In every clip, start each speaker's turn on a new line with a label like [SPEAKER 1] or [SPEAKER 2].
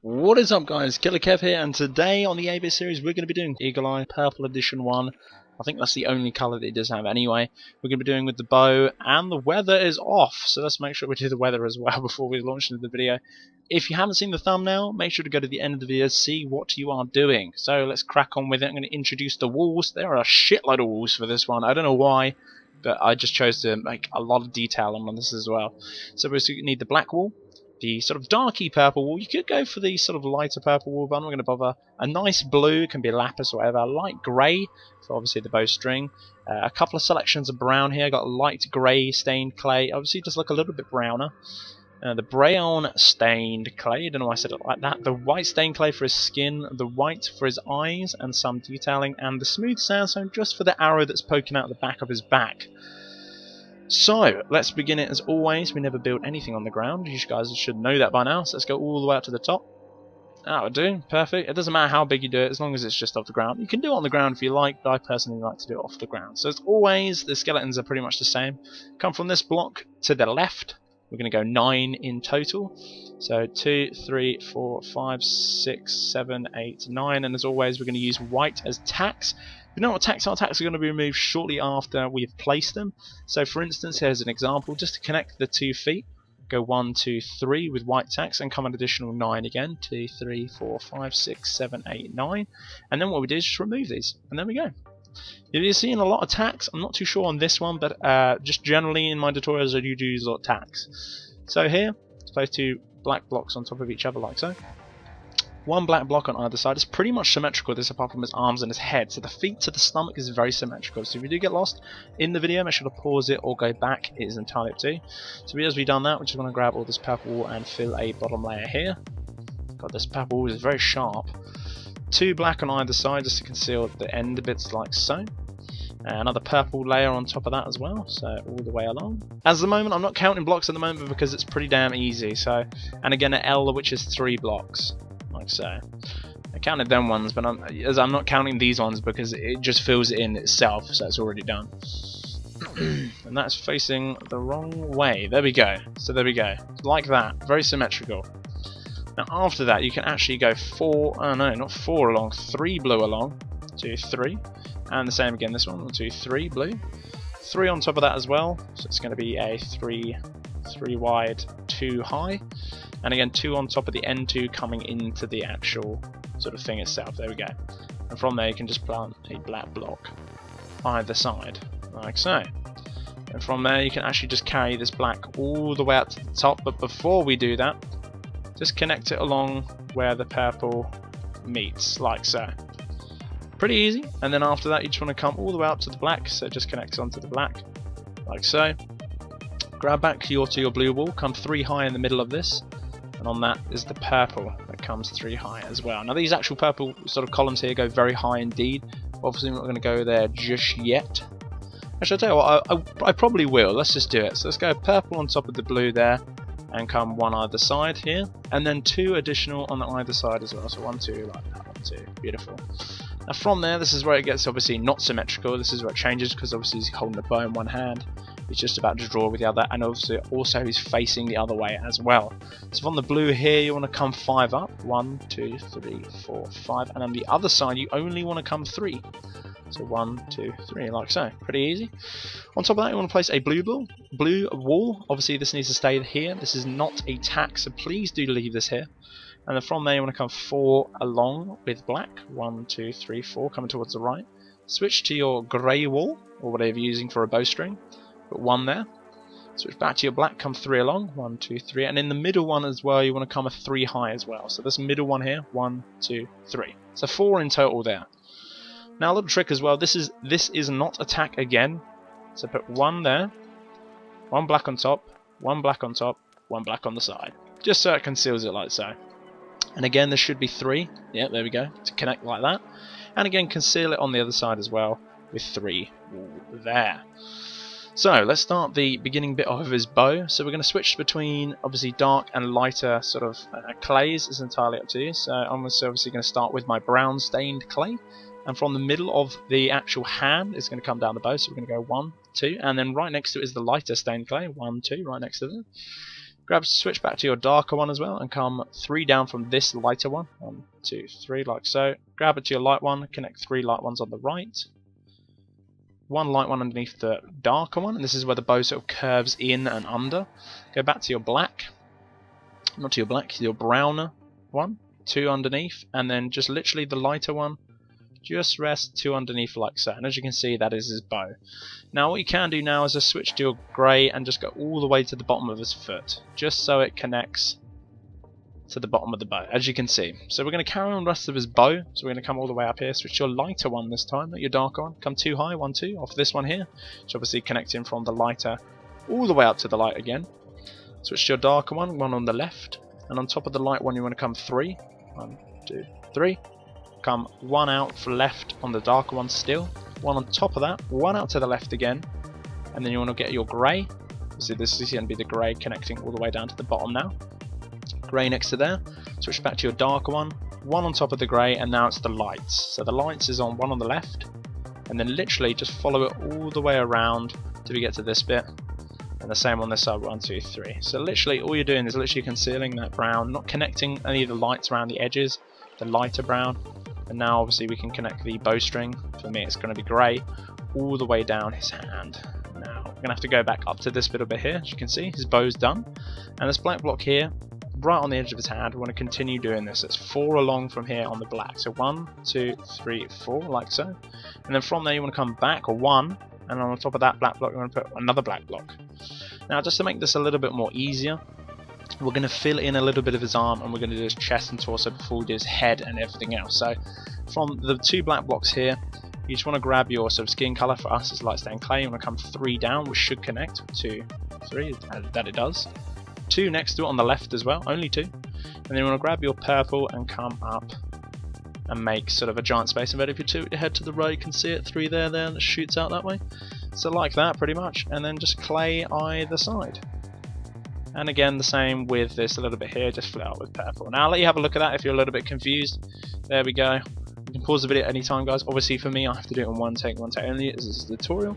[SPEAKER 1] What is up, guys? Killerkev here, and today on the A-Bit series we're going to be doing Eagle Eye Purple Edition 1. I think that's the only colour that it does have anyway. We're going to be doing with the bow, and the weather is off, so let's make sure we do the weather as well before we launch into the video. If you haven't seen the thumbnail, make sure to go to the end of the video to see what you are doing. So let's crack on with it. I'm going to introduce the walls. There are a shitload of walls for this one. I don't know why, but I just chose to make a lot of detail on this as well. So we need the black wall, the sort of darky purple wall. You could go for the sort of lighter purple wall, but I'm not going to bother. A nice blue, can be lapis or whatever. Light grey for obviously the bowstring. A couple of selections of brown here. Got light grey stained clay. Obviously just look a little bit browner. The brown stained clay, I don't know why I said it like that. The white stained clay for his skin, the white for his eyes and some detailing, and the smooth sandstone just for the arrow that's poking out the back of his back. So, let's begin it as always. We never build anything on the ground. You guys should know that by now. So let's go all the way up to the top. That would do. Perfect. It doesn't matter how big you do it, as long as it's just off the ground. You can do it on the ground if you like, but I personally like to do it off the ground. So as always, the skeletons are pretty much the same. Come from this block to the left. We're going to go 9 in total. So 2, 3, 4, 5, 6, 7, 8, 9. And as always, we're going to use white as tacks. You know what tacks are? Tacks are going to be removed shortly after we've placed them. So for instance, here's an example. Just to connect the 2 feet, go 1, 2, 3 with white tacks and come an additional 9 again. 2, 3, 4, 5, 6, 7, 8, 9. And then what we do is just remove these. And there we go. You're seeing a lot of tacks. I'm not too sure on this one, but just generally in my tutorials I do use a lot of tacks. So here, let's place 2 black blocks on top of each other like so. 1 black block on either side. It's pretty much symmetrical, this apart from his arms and his head. So the feet to the stomach is very symmetrical. So if you do get lost in the video, make sure to pause it or go back. It is entirely up to you. So as we've done that, we're just going to grab all this purple wool and fill a bottom layer here. Got this purple wool is very sharp. 2 black on either side just to conceal the end bits like so. Another purple layer on top of that as well, so all the way along. As the moment, I'm not counting blocks at the moment because it's pretty damn easy. So, and again an L which is 3 blocks. Like so. I counted them ones, but I'm not counting these ones because it just fills it in itself, so it's already done. And that's facing the wrong way. There we go. So there we go. Like that. Very symmetrical. Now after that you can actually go 4, oh no, not 4 along, 3 blue along. 2, 3. And the same again this one. 1, 2, 3 blue. 3 on top of that as well. So it's going to be a 3 wide, 2 high. And again 2 on top of the N2 coming into the actual sort of thing itself. There we go. And from there you can just plant a black block either side, like so. And from there you can actually just carry this black all the way up to the top. But before we do that, just connect it along where the purple meets, like so. Pretty easy. And then after that you just want to come all the way up to the black, so it just connects onto the black, like so. Grab back to your blue wall, come 3 high in the middle of this. And on that is the purple that comes 3 high as well. Now these actual purple sort of columns here go very high indeed. Obviously we're not going to go there just yet. Actually, I'll tell you what, I probably will. Let's just do it. So let's go purple on top of the blue there, and come 1 either side here, and then 2 additional on the either side as well. So 1, 2, like that, 1, 2, beautiful. Now from there, this is where it gets obviously not symmetrical. This is where it changes because obviously he's holding the bow in one hand. He's just about to draw with the other, and also he's facing the other way as well. So from the blue here, you want to come 5 up. 1, 2, 3, 4, 5, and on the other side, you only want to come 3. So 1, 2, 3, like so. Pretty easy. On top of that, you want to place a blue wall. Obviously, this needs to stay here. This is not a tack, so please do leave this here. And then from there, you want to come 4 along with black. 1, 2, 3, 4, coming towards the right. Switch to your grey wall, or whatever you're using for a bowstring. Put 1 there. Switch back to your black, come 3 along. 1, 2, 3. And in the middle one as well, you want to come a 3 high as well. So this middle one here, 1, 2, 3. So 4 in total there. Now a little trick as well, this is not a tack again. So put 1 there, 1 black on top, 1 black on top, 1 black on the side. Just so it conceals it like so. And again, there should be 3. Yeah, there we go, to connect like that. And again, conceal it on the other side as well with 3 there. So let's start the beginning bit of his bow. So we're going to switch between obviously dark and lighter sort of clays. It's entirely up to you. So I'm obviously going to start with my brown stained clay. and from the middle of the actual hand it's going to come down the bow, so we're going to go 1, 2, and then right next to it is the lighter stained clay, 1, 2, right next to it. Switch back to your darker one as well, and come 3 down from this lighter one, 1, 2, 3, like so. Grab it to your light one, connect 3 light ones on the right, 1 light one underneath the darker one, and this is where the bow sort of curves in and under. Go back to your black, not to your black, your browner one, 2 underneath, and then just literally the lighter one, just rest 2 underneath like so. And as you can see, that is his bow. Now what you can do now is just switch to your grey and just go all the way to the bottom of his foot, just so it connects to the bottom of the bow, as you can see. So we're going to carry on the rest of his bow, so we're going to come all the way up here, switch to your lighter one this time, not your darker one, come 2 high, 1, 2, off this one here, which obviously connecting from the lighter all the way up to the light again. Switch to your darker one, 1 on the left, and on top of the light one you want to come 3, 1, 2, 3, come 1 out for left on the darker one still, 1 on top of that, 1 out to the left again, and then you want to get your grey. So this is going to be the grey connecting all the way down to the bottom now. Grey next to there, switch back to your darker one, 1 on top of the grey, and now it's the lights. So the lights is on 1 on the left, and then literally just follow it all the way around till we get to this bit, and the same on this side, 1, 2, 3. So literally all you're doing is literally concealing that brown, not connecting any of the lights around the edges, the lighter brown, and now obviously we can connect the bowstring, for me it's going to be grey, all the way down his hand. Now we're going to have to go back up to this little bit here, as you can see, his bow's done, and this black block here, right on the edge of his hand, we want to continue doing this. It's 4 along from here on the black, so 1, 2, 3, 4, like so, and then from there you want to come back 1, and on top of that black block you want to put another black block. Now just to make this a little bit more easier, we're going to fill in a little bit of his arm, and we're going to do his chest and torso before we do his head and everything else. So from the 2 black blocks here, you just want to grab your sort of skin colour. For us it's light stained clay. You want to come 3 down, which should connect, 2, 3, that it does, 2 next to it on the left as well, only 2, and then you want to grab your purple and come up and make sort of a giant space, and then if you head to the right you can see it, 3 there, and it shoots out that way, so like that pretty much, and then just clay either side. And again the same with this a little bit here, just fill it out with purple. Now I'll let you have a look at that if you're a little bit confused. There we go. You can pause the video at any time, guys. Obviously for me I have to do it in one take only, as this is a tutorial.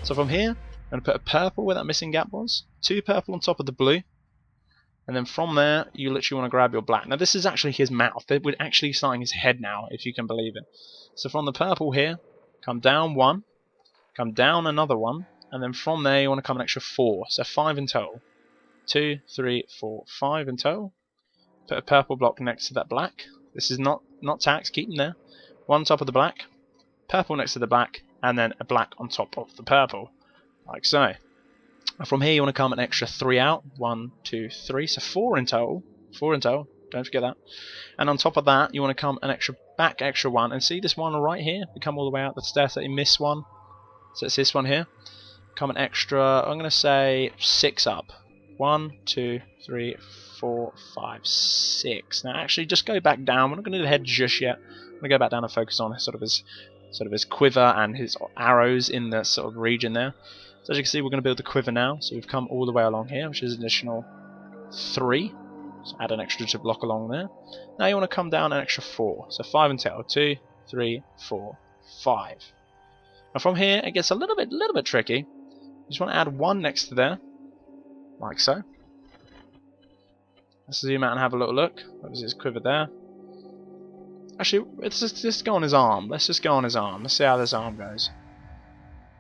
[SPEAKER 1] So from here I'm going to put a purple where that missing gap was, 2 purple on top of the blue, and then from there you literally want to grab your black. Now this is actually his mouth, we're actually starting his head now, if you can believe it. So from the purple here, come down 1, come down another 1, and then from there you want to come an extra 4, so 5 in total. 2, 3, 4, 5 in total. Put a purple block next to that black. This is not taxed, keep them there. 1 on top of the black, purple next to the black, and then a black on top of the purple, like so. From here you want to come an extra 3 out, 1, 2, 3, so 4 in total, don't forget that. And on top of that you want to come an extra 1, and see this one right here, we come all the way out the stairs, so you miss 1, so it's this one here, come an extra, I'm going to say 6 up, 1, 2, 3, 4, 5, 6. Now actually just go back down, we're not going to do the head just yet, I'm going to go back down and focus on sort of his quiver and his arrows in the sort of region there. So as you can see we're going to build the quiver now, so we've come all the way along here, which is an additional 3, so add an extra block along there. Now you want to come down an extra 4, so 5 in total, 2, 3, 4, 5. Now from here it gets a little bit tricky, you just want to add 1 next to there, like so. Let's zoom out and have a little look. What was his quiver there? Actually, let's just go on his arm. Let's just go on his arm. Let's see how this arm goes.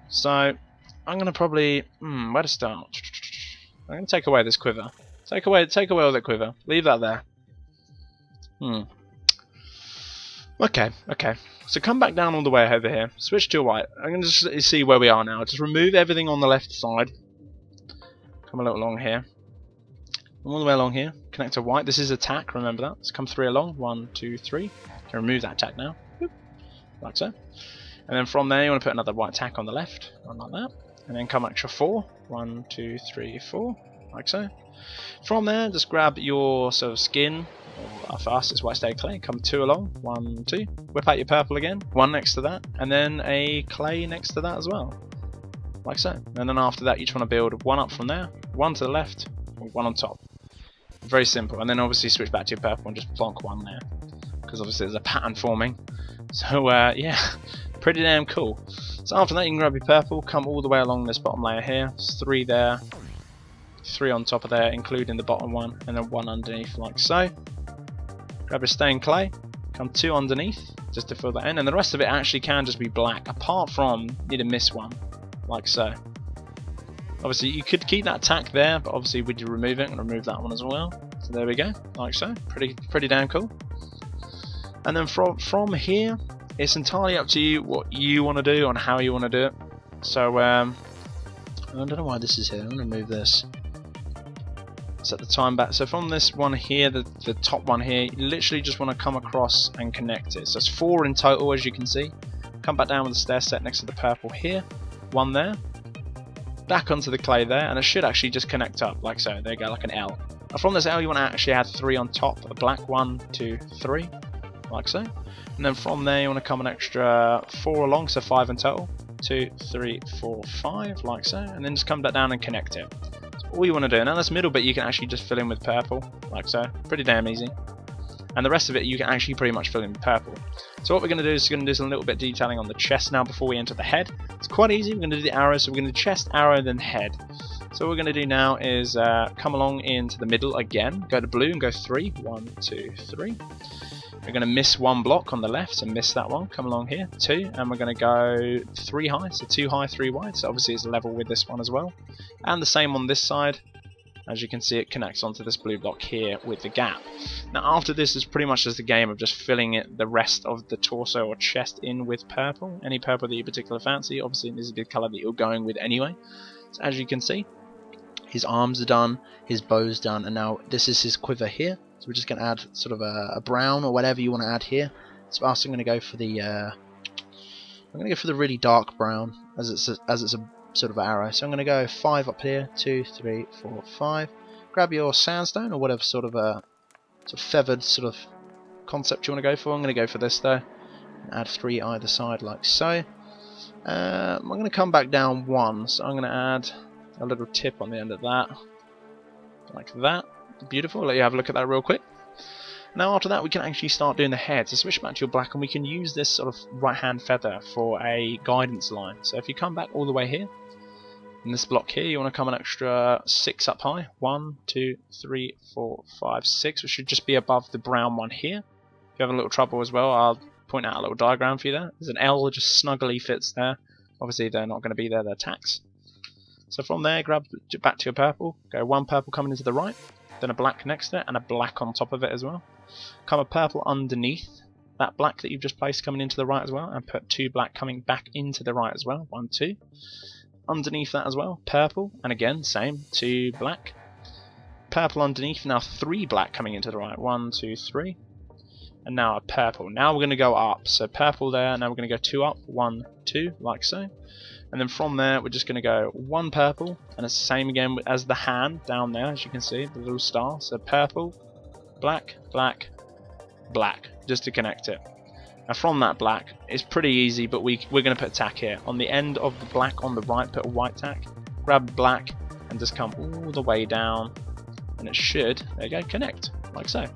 [SPEAKER 1] So I'm gonna probably where to start? I'm gonna take away this quiver. Take away all that quiver. Leave that there. Okay. So come back down all the way over here. Switch to white. I'm gonna just see where we are now. Just remove everything on the left side. Come a little along here. All the way along here. Connect to white. This is a tack, remember that. Let's come 3 along. 1, 2, 3. Can remove that tack now. Boop. Like so. And then from there you want to put another white tack on the left. Like that. And then come extra 4. 1, 2, 3, 4. Like so. From there, just grab your sort of skin. For us, it's white stained clay. Come 2 along. 1, 2. Whip out your purple again. 1 next to that. And then a clay next to that as well. Like so. And then after that, you just want to build 1 up from there. 1 to the left. And 1 on top. Very simple. And then obviously switch back to your purple and just plonk 1 there. Because obviously there's a pattern forming. So yeah, pretty damn cool. So after that you can grab your purple, come all the way along this bottom layer here. There's 3 there, 3 on top of there, including the bottom one, and then 1 underneath like so. Grab your stained clay, come 2 underneath, just to fill that in, and the rest of it actually can just be black, apart from you need to miss one, like so. Obviously you could keep that tack there, but obviously when you remove it, I'm going to remove that one as well. So there we go, like so, pretty damn cool. And then from here, it's entirely up to you what you want to do and how you want to do it. So I don't know why this is here, I'm going to move this. Set the time back. So from this one here, the top one here, you literally just want to come across and connect it. So it's 4 in total, as you can see. Come back down with the stair set next to the purple here, 1 there, back onto the clay there, and it should actually just connect up like so. There you go, like an L. And from this L you want to actually add 3 on top, a black 1, 2, 3, like so. And then from there you want to come an extra 4 along, so 5 in total, 2, 3, 4, 5, like so, and then just come back down and connect it. So all you want to do, now this middle bit you can actually just fill in with purple, like so, pretty damn easy. And the rest of it you can actually pretty much fill in with purple. So what we're going to do is we're going to do some little bit detailing on the chest now before we enter the head. It's quite easy, we're going to do the arrows, so we're going to do chest, arrow, then head. So what we're going to do now is come along into the middle again, go to blue and go 3, 1, 2, 3. We're going to miss 1 block on the left, so miss that one, come along here, 2, and we're going to go 3 high, so 2 high, 3 wide, so obviously it's level with this one as well. And the same on this side. As you can see, it connects onto this blue block here with the gap. Now after this is pretty much just a game of just filling the rest of the torso or chest in with purple. Any purple that you particularly fancy. Obviously this is the colour that you're going with anyway. So as you can see, his arms are done, his bow's done, and now this is his quiver here. So we're just going to add sort of a brown or whatever you want to add here. So I'm going to go for the really dark brown as it's a sort of arrow. So I'm going to go 5 up here, 2, 3, 4, 5. Grab your sandstone or whatever sort of feathered sort of concept you want to go for. I'm going to go for this though. Add 3 either side like so. I'm going to come back down 1, so I'm going to add a little tip on the end of that, like that. Beautiful. I'll let you have a look at that real quick. Now after that we can actually start doing the head. So switch back to your black and we can use this sort of right hand feather for a guidance line. So if you come back all the way here, in this block here you want to come an extra 6 up high. 1, 2, 3, 4, 5, 6, which should just be above the brown one here. If you have a little trouble as well, I'll point out a little diagram for you there. There's an L that just snugly fits there. Obviously they're not going to be there, they're tacks. So from there, grab back to your purple, go 1 purple coming into the right, then a black next to it, and a black on top of it as well. Come a purple underneath that black that you've just placed coming into the right as well, and put 2 black coming back into the right as well, 1, 2. Underneath that as well, purple, and again, same, 2 black. Purple underneath, now 3 black coming into the right, 1, 2, 3. And now a purple. Now we're going to go up, so purple there, now we're going to go 2 up, 1, 2, like so. And then from there we're just going to go 1 purple, and it's the same again as the hand down there, as you can see, the little star. So purple, black, black, black, just to connect it. Now from that black, it's pretty easy, but we're going to put a tack here. On the end of the black on the right, put a white tack, grab black, and just come all the way down, and it should, there you go, connect, like so.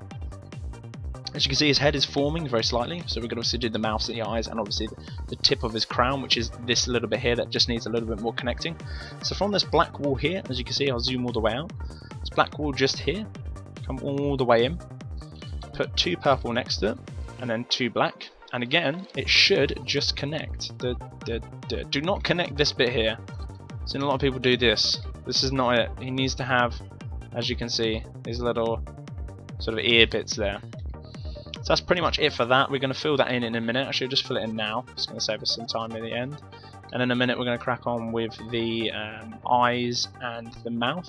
[SPEAKER 1] As you can see, his head is forming very slightly, so we're going to also do the mouth and the eyes, and obviously the tip of his crown, which is this little bit here that just needs a little bit more connecting. So from this black wall here, as you can see, I'll zoom all the way out. This black wall just here, come all the way in, put 2 purple next to it, and then 2 black, and again, it should just connect. Do not connect this bit here. I've seen a lot of people do this. This is not it. He needs to have, as you can see, these little sort of ear bits there. So that's pretty much it for that. We're going to fill that in a minute. Actually, just fill it in now. It's going to save us some time at the end. And in a minute, we're going to crack on with the eyes and the mouth.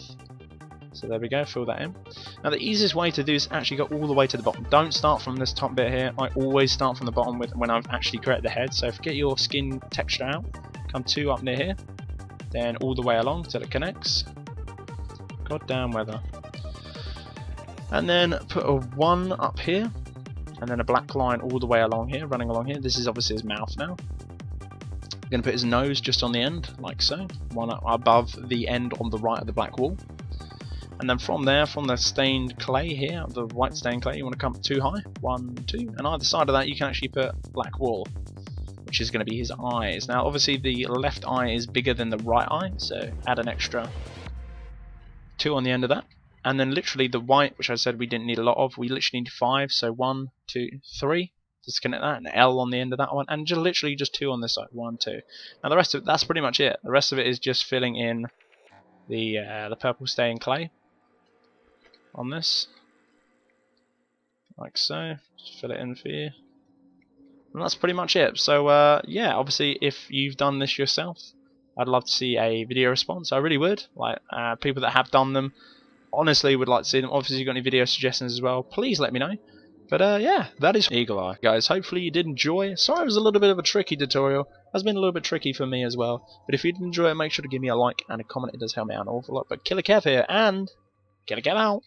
[SPEAKER 1] So there we go, fill that in. Now the easiest way to do is actually go all the way to the bottom. Don't start from this top bit here. I always start from the bottom when I've actually created the head. So get your skin texture out. Come 2 up near here. Then all the way along till it connects. Goddamn weather. And then put a 1 up here. And then a black line all the way along here, running along here. This is obviously his mouth now. I'm going to put his nose just on the end, like so. 1 up above the end on the right of the black wall. And then from there, from the stained clay here, the white stained clay, you want to come up 2 high, 1, 2, and either side of that you can actually put black wool, which is going to be his eyes. Now obviously the left eye is bigger than the right eye, so add an extra 2 on the end of that. And then literally the white, which I said we didn't need a lot of, we literally need 5, so 1, 2, 3. Disconnect that, an L on the end of that one, and just literally just 2 on this side, 1, 2. Now the rest of it, that's pretty much it. The rest of it is just filling in the purple stained clay on this, like so. Just fill it in for you, and that's pretty much it. So yeah, obviously if you've done this yourself, I'd love to see a video response. I really would. Like people that have done them, honestly would like to see them. Obviously, if you've got any video suggestions as well, please let me know. But yeah, that is Eagle Eye, guys. Hopefully you did enjoy. Sorry it was a little bit of a tricky tutorial. Has been a little bit tricky for me as well. But if you did enjoy it, make sure to give me a like and a comment. It does help me out an awful lot. But Killerkev here, and Killerkev out.